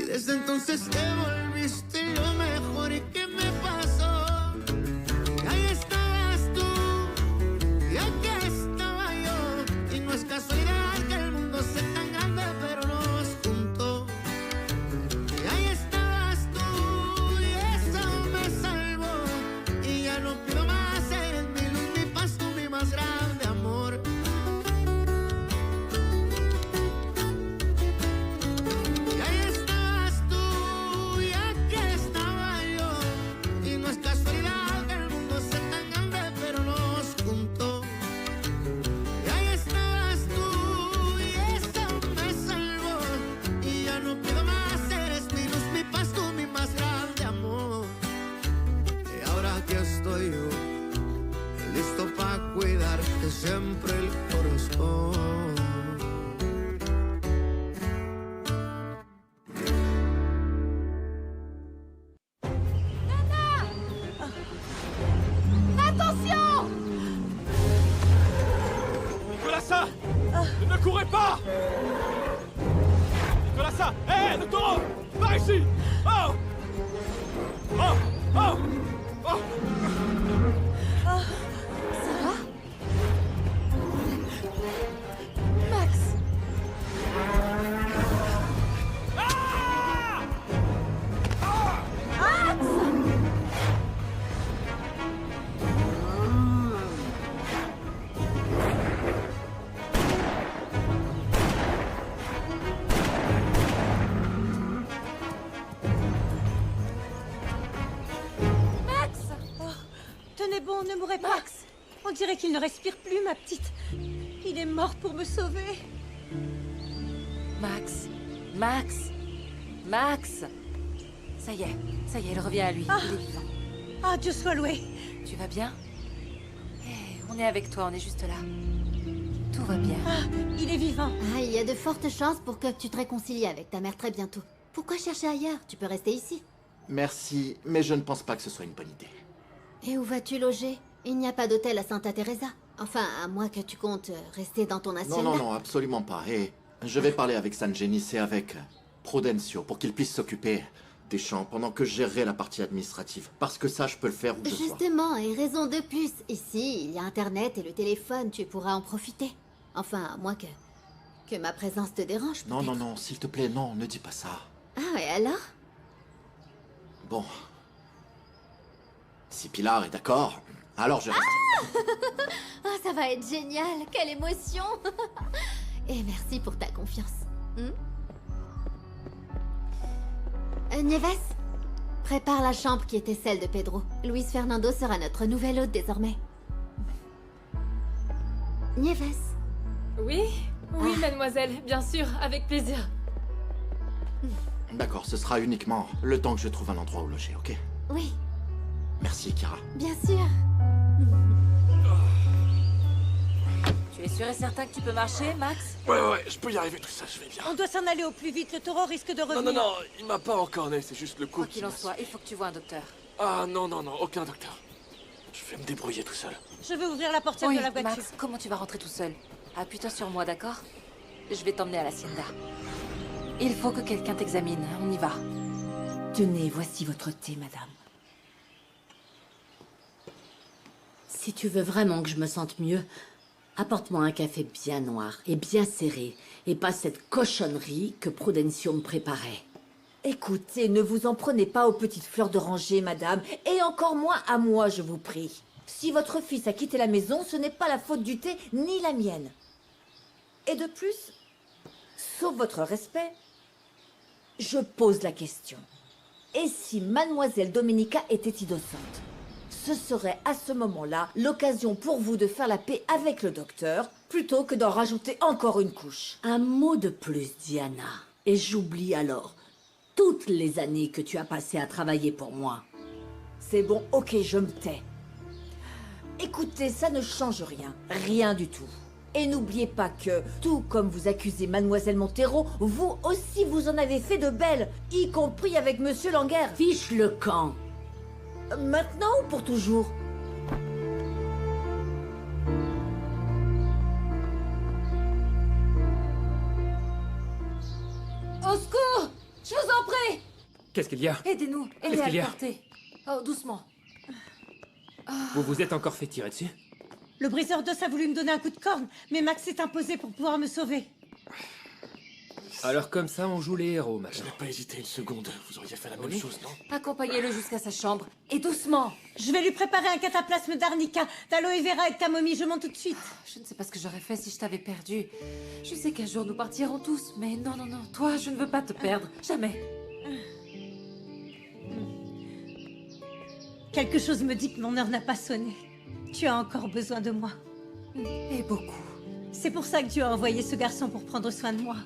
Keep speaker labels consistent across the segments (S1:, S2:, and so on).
S1: desde entonces te volviste lo mejor que me pasó. Y ahí estabas tú, y aquí estaba yo. Y no es casualidad que el mundo sea tan grande, pero nos juntó. Y ahí estabas tú, y eso me salvó. Y ya no pido más, eres mi luz, mi paz, tú mi más grande amor. Y ahí estabas tú, y aquí estaba yo. Y no es casualidad que el mundo sea tan grande, pero nos juntó. Y ahí estabas tú, y eso me salvó. Y ya no pido más, eres mi luz, mi paz, tú mi más grande amor. Y ahora aquí estoy yo, listo para cuidarte siempre el corazón.
S2: Attention!
S3: Nicolasa! Ne courez pas! Nicolasa! Hé, le taureau! Par ici! Oh! Oh! Oh! Oh!
S2: Ça va? Max!
S3: Ah!
S2: Max! Max! Oh, tenez bon, ne mourrez pas. Max! On dirait qu'il ne respire plus, ma petite. Il est mort pour me sauver.
S4: Max, Max, Max. Ça y est, il revient à lui.
S2: Ah.
S4: Il est vivant.
S2: Ah, Dieu soit loué.
S4: Tu vas bien? Eh, on est avec toi, on est juste là. Tout va bien.
S2: Ah, il est vivant.
S5: Ah, il y a de fortes chances pour que tu te réconcilies avec ta mère très bientôt. Pourquoi chercher ailleurs? Tu peux rester ici.
S6: Merci, mais je ne pense pas que ce soit une bonne idée.
S5: Et où vas-tu loger? Il n'y a pas d'hôtel à Santa Teresa. Enfin, à moins que tu comptes rester dans ton
S6: Non,
S5: hacienda.
S6: non, non, absolument pas. Et je vais parler avec San Genis et avec Prudencio pour qu'ils puissent s'occuper des champs pendant que je gérerai la partie administrative. Parce que ça, je peux le faire où je sois.
S5: Justement, et raison de plus. Ici, il y a Internet et le téléphone, tu pourras en profiter. Enfin, à moins que ma présence te dérange,
S6: Non, non,
S5: peut-être.
S6: non, s'il te plaît, non, ne dis pas ça.
S5: Ah, et alors?
S6: Bon. Si Pilar est d'accord, alors je reste.
S5: Ah, ça va être génial. Quelle émotion. Et merci pour ta confiance. Nieves, prépare la chambre qui était celle de Pedro. Luis Fernando sera notre nouvel hôte désormais. Nieves.
S7: Oui, oui, mademoiselle, bien sûr, avec plaisir.
S6: D'accord, ce sera uniquement le temps que je trouve un endroit où loger, ok?
S5: Oui,
S6: Merci, Kira.
S5: bien sûr.
S4: Tu es sûr et certain que tu peux marcher, Max?
S3: Ouais, je peux y arriver tout ça, je vais bien.
S2: On doit s'en aller au plus vite. Le taureau risque de revenir.
S3: Non, il m'a pas encorné, c'est juste le coup.
S4: Quoi qu'il en soit, il faut que tu vois un docteur.
S3: Ah non, aucun docteur. Je vais me débrouiller tout seul.
S2: Je vais ouvrir la portière
S4: Oui,
S2: de la voiture.
S4: Max, comment tu vas rentrer tout seul? Appuie-toi sur moi, d'accord? Je vais t'emmener à l'hacienda. Il faut que quelqu'un t'examine, on y va.
S8: Tenez, voici votre thé, madame. Si tu veux vraiment que je me sente mieux, apporte-moi un café bien noir et bien serré, et pas cette cochonnerie que Prudencio me préparait. Écoutez, ne vous en prenez pas aux petites fleurs d'oranger, madame, et encore moins à moi, je vous prie. Si votre fils a quitté la maison, ce n'est pas la faute du thé, ni la mienne. Et de plus, sauf votre respect, je pose la question. Et si mademoiselle Domenica était innocente? Ce serait à ce moment-là l'occasion pour vous de faire la paix avec le docteur, plutôt que d'en rajouter encore une couche. Un mot de plus, Diana, et j'oublie alors toutes les années que tu as passées à travailler pour moi. C'est bon, ok, je me tais. Écoutez, ça ne change rien, rien du tout. Et n'oubliez pas que, tout comme vous accusez mademoiselle Montero, vous aussi vous en avez fait de belles, y compris avec monsieur Langer. Fiche le camp. Maintenant ou pour toujours?
S2: Au secours! Je vous en
S4: prêt!
S3: Qu'est-ce qu'il y a?
S4: Aidez-nous,
S3: Qu'est-ce
S4: aidez à
S3: qu'il y
S4: le
S3: a
S4: porter. Oh, doucement.
S3: Vous vous êtes encore fait tirer dessus?
S2: Le briseur d'os a voulu me donner un coup de corne, mais Max s'est imposé pour pouvoir me sauver.
S3: Alors comme ça, on joue les héros,
S6: Je
S3: machin.
S6: n'ai pas hésité une seconde. Vous auriez fait la même
S3: Oui.
S6: chose, non?
S4: Accompagnez-le jusqu'à sa chambre. Et doucement.
S2: Je vais lui préparer un cataplasme d'arnica, d'aloe vera et de camomille. Je monte tout de suite.
S4: Je ne sais pas ce que j'aurais fait si je t'avais perdu. Je sais qu'un jour nous partirons tous, mais non, non, non. Toi, je ne veux pas te perdre. Jamais.
S2: Quelque chose me dit que mon heure n'a pas sonné. Tu as encore besoin de moi.
S4: Et beaucoup.
S2: C'est pour ça que Dieu a envoyé ce garçon pour prendre soin de moi.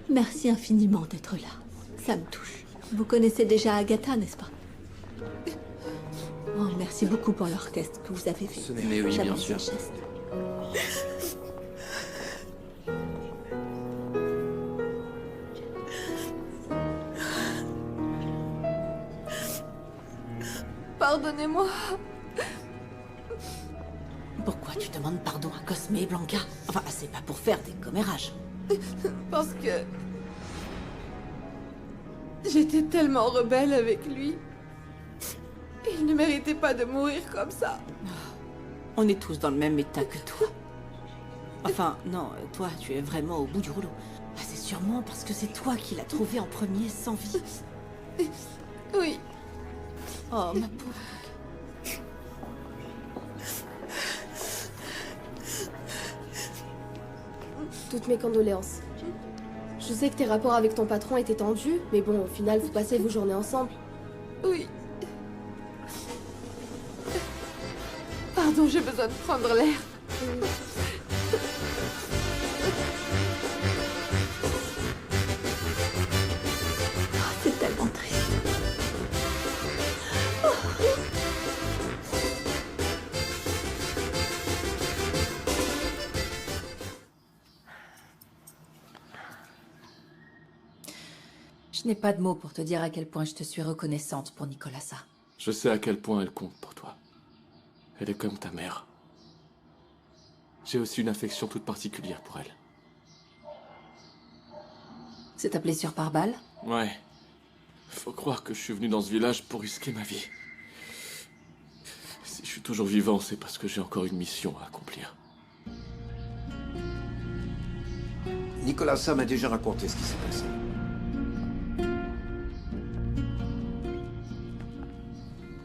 S9: Merci infiniment d'être là. Ça me touche. Vous connaissez déjà Agatha, n'est-ce pas? Oh, merci beaucoup pour l'orchestre que vous avez fait.
S6: Mais oui, bien
S9: J'apprécie
S6: sûr.
S9: le geste.
S7: Pardonnez-moi.
S8: Pourquoi tu demandes pardon à Cosme, Blanca? Enfin, c'est pas pour faire des commérages.
S7: Parce que... J'étais tellement rebelle avec lui. Il ne méritait pas de mourir comme ça.
S8: On est tous dans le même état que toi. Enfin, non, toi, tu es vraiment au bout du rouleau. Ah, c'est sûrement parce que c'est toi qui l'as trouvé en premier sans vie.
S7: Oui.
S8: Oh, ma pauvre.
S10: Toutes mes condoléances. Je sais que tes rapports avec ton patron étaient tendus, mais bon, au final, vous passez vos journées ensemble.
S7: Oui. Pardon, j'ai besoin de prendre l'air.
S9: C'est tellement triste.
S4: Je n'ai pas de mots pour te dire à quel point je te suis reconnaissante pour Nicolasa.
S6: Je sais à quel point elle compte pour toi. Elle est comme ta mère. J'ai aussi une affection toute particulière pour elle.
S4: C'est ta blessure par balle?
S6: Ouais. Faut croire que je suis venu dans ce village pour risquer ma vie. Si je suis toujours vivant, c'est parce que j'ai encore une mission à accomplir.
S11: Nicolasa m'a déjà raconté ce qui s'est passé.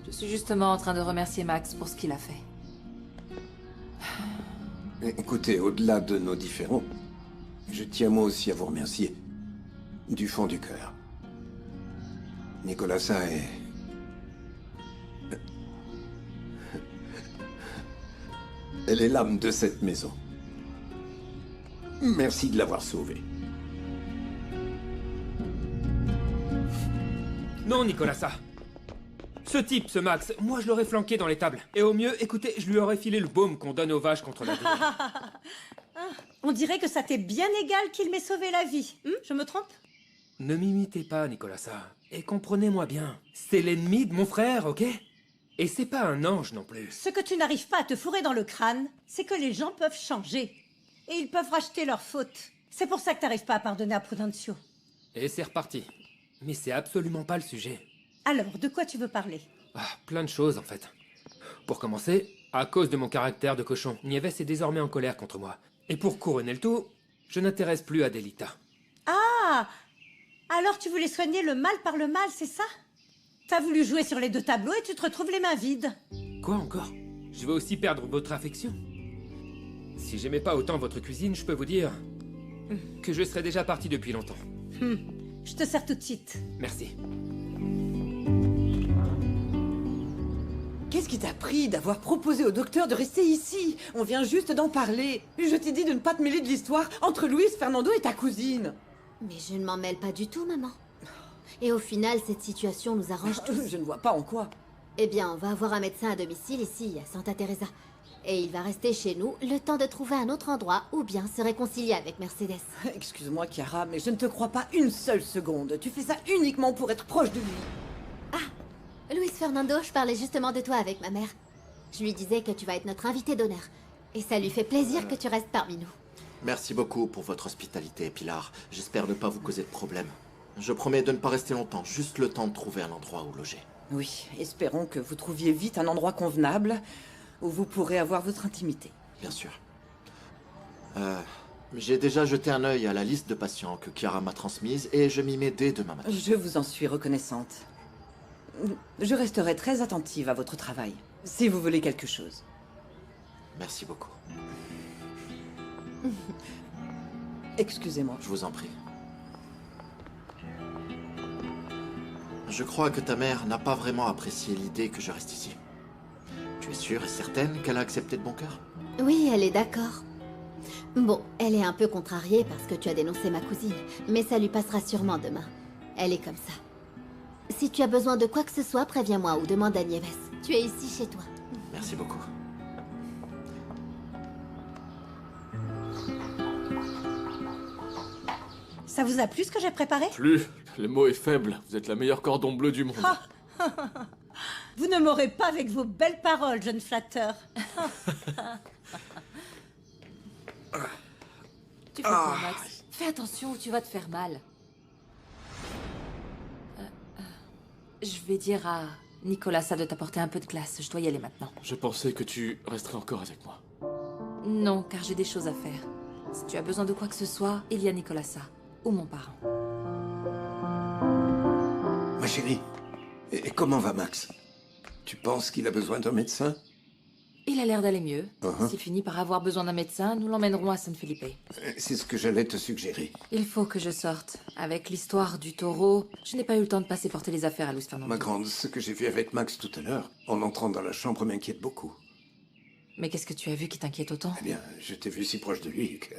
S4: Je suis justement en train de remercier Max pour ce qu'il a fait.
S11: Écoutez, au-delà de nos différends, je tiens moi aussi à vous remercier. Du fond du cœur. Nicolasa est... Elle est l'âme de cette maison. Merci de l'avoir sauvée.
S3: Non, Nicolasa. Ce type, ce Max, moi je l'aurais flanqué dans les tables. Et au mieux, écoutez, je lui aurais filé le baume qu'on donne aux vaches contre la grippe.
S2: On dirait que ça t'est bien égal qu'il m'ait sauvé la vie. Je me trompe?
S3: Ne m'imitez pas, Nicolasa. Et comprenez-moi bien. C'est l'ennemi de mon frère, ok? Et c'est pas un ange non plus.
S2: Ce que tu n'arrives pas à te fourrer dans le crâne, c'est que les gens peuvent changer. Et ils peuvent racheter leurs fautes. C'est pour ça que t'arrives pas à pardonner à Prudencio.
S3: Et c'est reparti. Mais c'est absolument pas le sujet.
S2: Alors, de quoi tu veux parler?
S3: Ah, plein de choses en fait. Pour commencer, à cause de mon caractère de cochon, Nieves est désormais en colère contre moi. Et pour couronner le tout, je n'intéresse plus à Delita.
S2: Ah! Alors tu voulais soigner le mal par le mal, c'est ça? T'as voulu jouer sur les deux tableaux et tu te retrouves les mains vides.
S3: Quoi encore? Je vais aussi perdre votre affection. Si j'aimais pas autant votre cuisine, je peux vous dire que je serais déjà parti depuis longtemps.
S2: Je te sers tout de suite.
S3: Merci.
S12: Qu'est-ce qui t'a pris d'avoir proposé au docteur de rester ici? On vient juste d'en parler. Je t'ai dit de ne pas te mêler de l'histoire entre Luis, Fernando et ta cousine.
S5: Mais je ne m'en mêle pas du tout, maman. Et au final, cette situation nous arrange tous.
S12: Je ne vois pas en quoi.
S5: Eh bien, on va avoir un médecin à domicile ici, à Santa Teresa. Et il va rester chez nous le temps de trouver un autre endroit ou bien se réconcilier avec Mercedes.
S12: Excuse-moi, Chiara, mais je ne te crois pas une seule seconde. Tu fais ça uniquement pour être proche de lui.
S5: Fernando, je parlais justement de toi avec ma mère. Je lui disais que tu vas être notre invité d'honneur. Et ça lui fait plaisir que tu restes parmi nous.
S6: Merci beaucoup pour votre hospitalité, Pilar. J'espère ne pas vous causer de problème. Je promets de ne pas rester longtemps, juste le temps de trouver un endroit où loger.
S12: Oui, espérons que vous trouviez vite un endroit convenable où vous pourrez avoir votre intimité.
S6: Bien sûr. J'ai déjà jeté un œil à la liste de patients que Chiara m'a transmise et je m'y mets dès demain matin.
S12: Je vous en suis reconnaissante. Je resterai très attentive à votre travail, si vous voulez quelque chose.
S6: Merci beaucoup.
S12: Excusez-moi.
S6: Je vous en prie. Je crois que ta mère n'a pas vraiment apprécié l'idée que je reste ici. Tu es sûre et certaine qu'elle a accepté de bon cœur?
S5: Oui, elle est d'accord. Bon, elle est un peu contrariée parce que tu as dénoncé ma cousine, mais ça lui passera sûrement demain. Elle est comme ça. Si tu as besoin de quoi que ce soit, préviens-moi ou demande à Nieves. Tu es ici chez toi.
S6: Merci beaucoup.
S2: Ça vous a plu ce que j'ai préparé?
S13: Plus. Le mot est faible. Vous êtes la meilleure cordon bleu du monde.
S2: Vous ne m'aurez pas avec vos belles paroles, jeune flatteur.
S4: Tu fais quoi, Max? Fais attention ou tu vas te faire mal. Je vais dire à Nicolasa de t'apporter un peu de glace. Je dois y aller maintenant.
S13: Je pensais que tu resterais encore avec moi.
S4: Non, car j'ai des choses à faire. Si tu as besoin de quoi que ce soit, il y a Nicolasa. Ou mon parent.
S11: Ma chérie, et comment va Max? Tu penses qu'il a besoin d'un médecin?
S4: Il a l'air d'aller mieux.
S11: Uh-huh.
S4: S'il finit par avoir besoin d'un médecin, nous l'emmènerons à San Felipe.
S11: C'est ce que j'allais te suggérer.
S4: Il faut que je sorte. Avec l'histoire du taureau, je n'ai pas eu le temps de passer porter les affaires à Luis Fernando.
S11: Ma grande, ce que j'ai vu avec Max tout à l'heure, en entrant dans la chambre, m'inquiète beaucoup.
S4: Mais qu'est-ce que tu as vu qui t'inquiète autant?
S11: Eh bien, je t'ai vu si proche de lui que...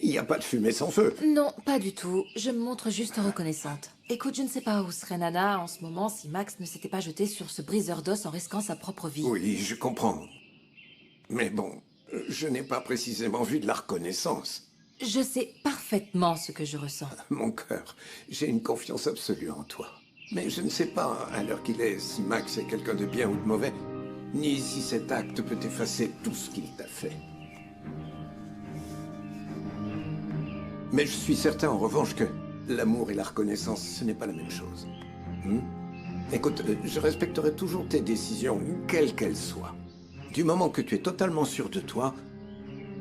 S11: Il n'y a pas de fumée sans feu.
S4: Non, pas du tout. Je me montre juste reconnaissante. Écoute, je ne sais pas où serait Nana en ce moment si Max ne s'était pas jeté sur ce briseur d'os en risquant sa propre vie.
S11: Oui, je comprends. Mais bon, je n'ai pas précisément vu de la reconnaissance.
S4: Je sais parfaitement ce que je ressens.
S11: Mon cœur, j'ai une confiance absolue en toi. Mais je ne sais pas, à l'heure qu'il est, si Max est quelqu'un de bien ou de mauvais, ni si cet acte peut effacer tout ce qu'il t'a fait. Mais je suis certain, en revanche, que l'amour et la reconnaissance, ce n'est pas la même chose. Écoute, je respecterai toujours tes décisions, quelles qu'elles soient. Du moment que tu es totalement sûr de toi,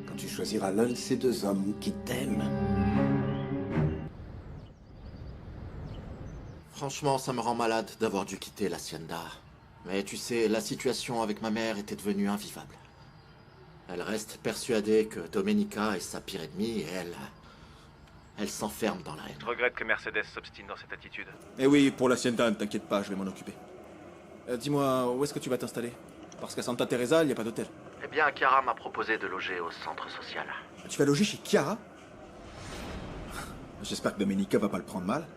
S11: quand tu choisiras l'un de ces deux hommes qui t'aiment.
S6: Franchement, ça me rend malade d'avoir dû quitter l'Hacienda. Mais tu sais, la situation avec ma mère était devenue invivable. Elle reste persuadée que Domenica est sa pire ennemie et elle s'enferme dans la haine.
S14: Je regrette que Mercedes s'obstine dans cette attitude.
S15: Eh oui, pour l'Hacienda, ne t'inquiète pas, je vais m'en occuper. Dis-moi, où est-ce que tu vas t'installer? Parce qu'à Santa Teresa, il n'y a pas d'hôtel.
S6: Eh bien, Chiara m'a proposé de loger au centre social.
S15: Tu vas loger chez Chiara? J'espère que Domenica va pas le prendre mal.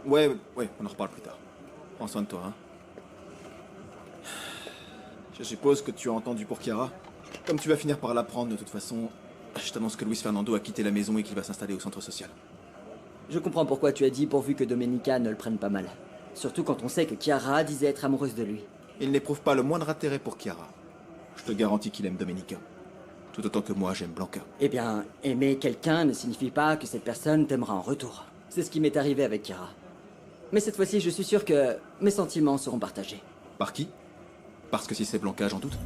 S15: Ouais, on en reparle plus tard. Prends soin de toi, hein. Je suppose que tu as entendu pour Chiara. Comme tu vas finir par l'apprendre de toute façon, je t'annonce que Luis Fernando a quitté la maison et qu'il va s'installer au centre social.
S16: Je comprends pourquoi tu as dit pourvu que Domenica ne le prenne pas mal. Surtout quand on sait que Chiara disait être amoureuse de lui.
S15: Il n'éprouve pas le moindre intérêt pour Chiara. Je te garantis qu'il aime Domenica. Tout autant que moi j'aime Blanca.
S16: Eh bien, aimer quelqu'un ne signifie pas que cette personne t'aimera en retour. C'est ce qui m'est arrivé avec Chiara. Mais cette fois-ci, je suis sûr que mes sentiments seront partagés.
S15: Par qui? Parce que si c'est Blanca, j'en doute.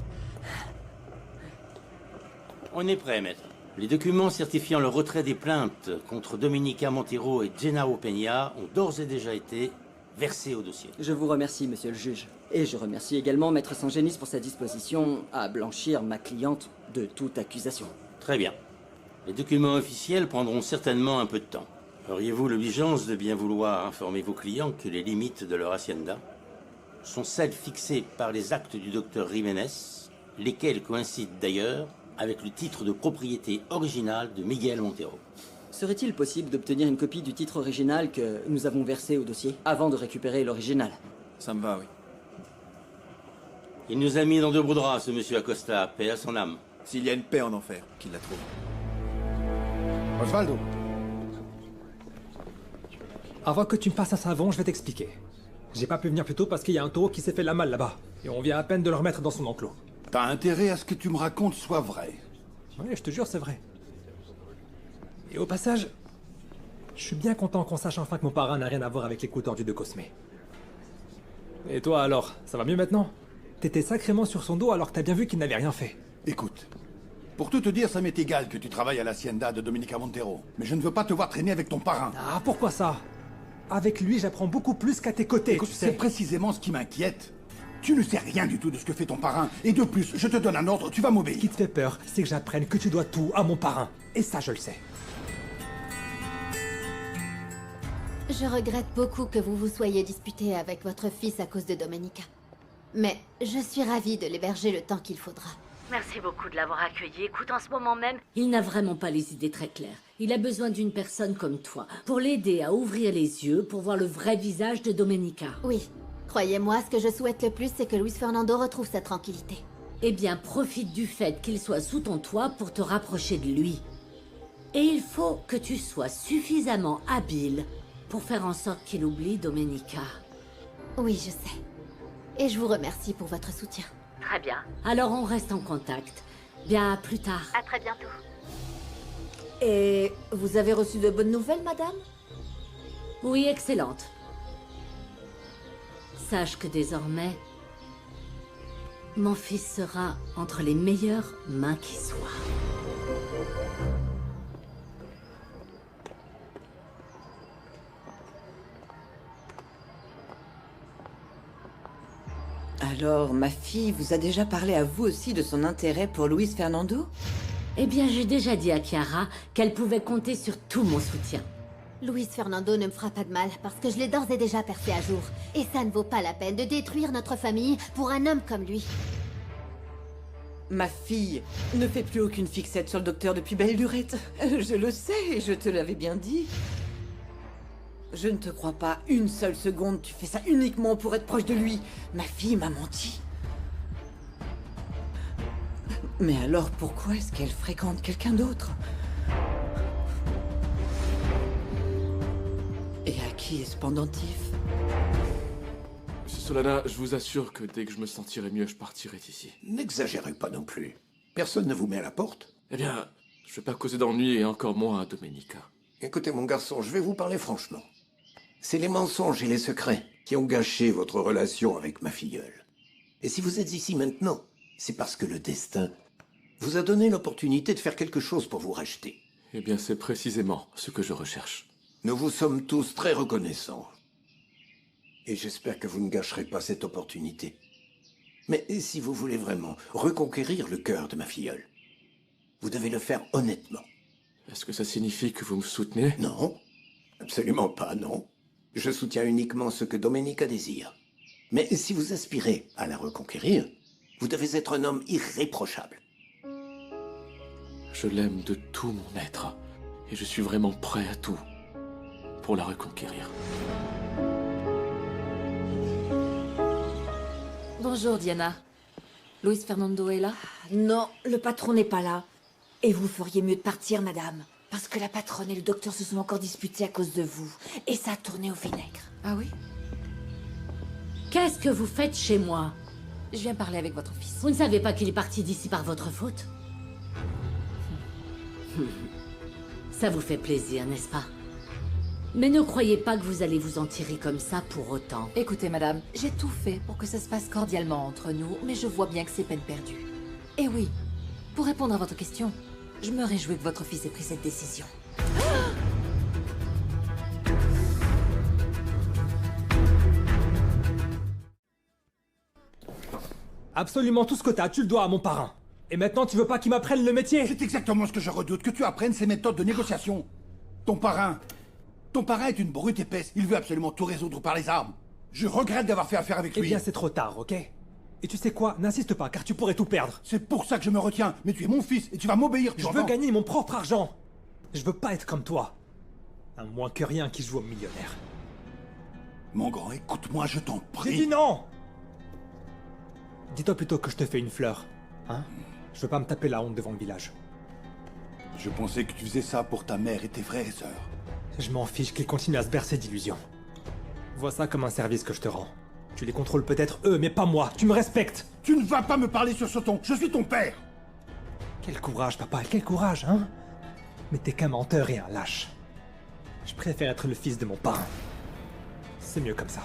S17: On est prêt, maître. Les documents certifiant le retrait des plaintes contre Domenica Montero et Genaro Peña ont d'ores et déjà été versés au dossier.
S16: Je vous remercie, monsieur le juge. Et je remercie également Maître Sangenis pour sa disposition à blanchir ma cliente de toute accusation.
S17: Très bien. Les documents officiels prendront certainement un peu de temps. Auriez-vous l'obligeance de bien vouloir informer vos clients que les limites de leur hacienda sont celles fixées par les actes du docteur Jiménez, lesquels coïncident d'ailleurs avec le titre de propriété original de Miguel Montero.
S16: Serait-il possible d'obtenir une copie du titre original que nous avons versé au dossier avant de récupérer l'original?
S15: Ça me va, oui.
S17: Il nous a mis dans de beaux draps, ce monsieur Acosta, paix à son âme.
S15: S'il y a une paix en enfer, qu'il la trouve.
S18: Osvaldo. Avant que tu me passes un savon, je vais t'expliquer. J'ai pas pu venir plus tôt parce qu'il y a un taureau qui s'est fait la malle là-bas. Et on vient à peine de le remettre dans son enclos.
S19: T'as intérêt à ce que tu me racontes soit vrai.
S18: Ouais, je te jure, c'est vrai. Et au passage, je suis bien content qu'on sache enfin que mon parrain n'a rien à voir avec les coups tordus de Cosmé. Et toi alors, ça va mieux maintenant? T'étais sacrément sur son dos alors que t'as bien vu qu'il n'avait rien fait.
S19: Écoute, pour tout te dire, ça m'est égal que tu travailles à l'hacienda de Domenica Montero. Mais je ne veux pas te voir traîner avec ton parrain.
S18: Ah, pourquoi ça? Avec lui, j'apprends beaucoup plus qu'à tes côtés.
S19: Écoute, c'est précisément ce qui m'inquiète. Tu ne sais rien du tout de ce que fait ton parrain. Et de plus, je te donne un ordre, tu vas m'obéir.
S18: Ce qui te fait peur, c'est que j'apprenne que tu dois tout à mon parrain. Et ça, je le sais.
S5: Je regrette beaucoup que vous vous soyez disputé avec votre fils à cause de Domenica. Mais je suis ravie de l'héberger le temps qu'il faudra.
S8: Merci beaucoup de l'avoir accueilli. Écoute, en ce moment même, il n'a vraiment pas les idées très claires. Il a besoin d'une personne comme toi pour l'aider à ouvrir les yeux, pour voir le vrai visage de Domenica.
S5: Oui. Croyez-moi, ce que je souhaite le plus, c'est que Luis Fernando retrouve sa tranquillité.
S8: Eh bien, profite du fait qu'il soit sous ton toit pour te rapprocher de lui. Et il faut que tu sois suffisamment habile pour faire en sorte qu'il oublie Domenica.
S5: Oui, je sais. Et je vous remercie pour votre soutien.
S8: Très bien. Alors on reste en contact. Bien, à plus tard.
S5: À très bientôt.
S9: Et vous avez reçu de bonnes nouvelles, madame?
S8: Oui, excellente. Sache que désormais, mon fils sera entre les meilleures mains qui soient.
S12: Alors, ma fille vous a déjà parlé à vous aussi de son intérêt pour Luis Fernando?
S8: Eh bien, j'ai déjà dit à Chiara qu'elle pouvait compter sur tout mon soutien.
S5: Luis Fernando ne me fera pas de mal parce que je l'ai d'ores et déjà percé à jour. Et ça ne vaut pas la peine de détruire notre famille pour un homme comme lui.
S12: Ma fille ne fait plus aucune fixette sur le docteur depuis belle lurette. Je le sais et je te l'avais bien dit. Je ne te crois pas une seule seconde, tu fais ça uniquement pour être proche de lui. Ma fille m'a menti. Mais alors pourquoi est-ce qu'elle fréquente quelqu'un d'autre? Et à qui est ce pendentif?
S13: Monsieur Solana, je vous assure que dès que je me sentirai mieux, je partirai d'ici.
S11: N'exagérez pas non plus. Personne ne vous met à la porte.
S13: Eh bien, je vais pas causer d'ennui et encore moins à Domenica.
S11: Écoutez, mon garçon, je vais vous parler franchement. C'est les mensonges et les secrets qui ont gâché votre relation avec ma filleule. Et si vous êtes ici maintenant, c'est parce que le destin vous a donné l'opportunité de faire quelque chose pour vous racheter.
S13: Eh bien, c'est précisément ce que je recherche.
S11: Nous vous sommes tous très reconnaissants. Et j'espère que vous ne gâcherez pas cette opportunité. Mais si vous voulez vraiment reconquérir le cœur de ma filleule, vous devez le faire honnêtement.
S13: Est-ce que ça signifie que vous me soutenez?
S11: Non, absolument pas, non. Je soutiens uniquement ce que Domenica désire. Mais si vous aspirez à la reconquérir, vous devez être un homme irréprochable.
S13: Je l'aime de tout mon être. Et je suis vraiment prêt à tout pour la reconquérir.
S4: Bonjour, Diana. Luis Fernando est là?
S9: Non, le patron n'est pas là. Et vous feriez mieux de partir, madame. Parce que la patronne et le docteur se sont encore disputés à cause de vous. Et ça a tourné au vinaigre.
S4: Ah oui?
S8: Qu'est-ce que vous faites chez moi?
S4: Je viens parler avec votre fils.
S8: Vous ne savez pas qu'il est parti d'ici par votre faute? Ça vous fait plaisir, n'est-ce pas? Mais ne croyez pas que vous allez vous en tirer comme ça pour autant.
S4: Écoutez, madame, j'ai tout fait pour que ça se passe cordialement entre nous, mais je vois bien que c'est peine perdue. Et oui, pour répondre à votre question, je me réjouis que votre fils ait pris cette décision.
S18: Absolument tout ce que t'as, tu le dois à mon parrain. Et maintenant, tu veux pas qu'il m'apprenne le métier?
S19: C'est exactement ce que je redoute, que tu apprennes ces méthodes de négociation. Ton parrain est une brute épaisse, il veut absolument tout résoudre par les armes. Je regrette d'avoir fait affaire avec lui.
S18: Eh bien, c'est trop tard, ok? Et tu sais quoi? N'insiste pas, car tu pourrais tout perdre.
S19: C'est pour ça que je me retiens, mais tu es mon fils et tu vas m'obéir, tu
S18: Je
S19: entends?
S18: veux gagner mon propre argent. Je veux pas être comme toi. Un moins que rien qui joue au millionnaire.
S19: Mon grand, écoute-moi, je t'en prie.
S18: J'ai dit non! Dis-toi plutôt que je te fais une fleur, hein? Je veux pas me taper la honte devant le village.
S19: Je pensais que tu faisais ça pour ta mère et tes frères et sœurs.
S18: Je m'en fiche qu'ils continuent à se bercer d'illusions. Vois ça comme un service que je te rends. Tu les contrôles peut-être eux, mais pas moi. Tu me respectes.
S19: Tu ne vas pas me parler sur ce ton. Je suis ton père.
S18: Quel courage, papa, quel courage, hein? Mais t'es qu'un menteur et un lâche. Je préfère être le fils de mon parrain. C'est mieux comme ça.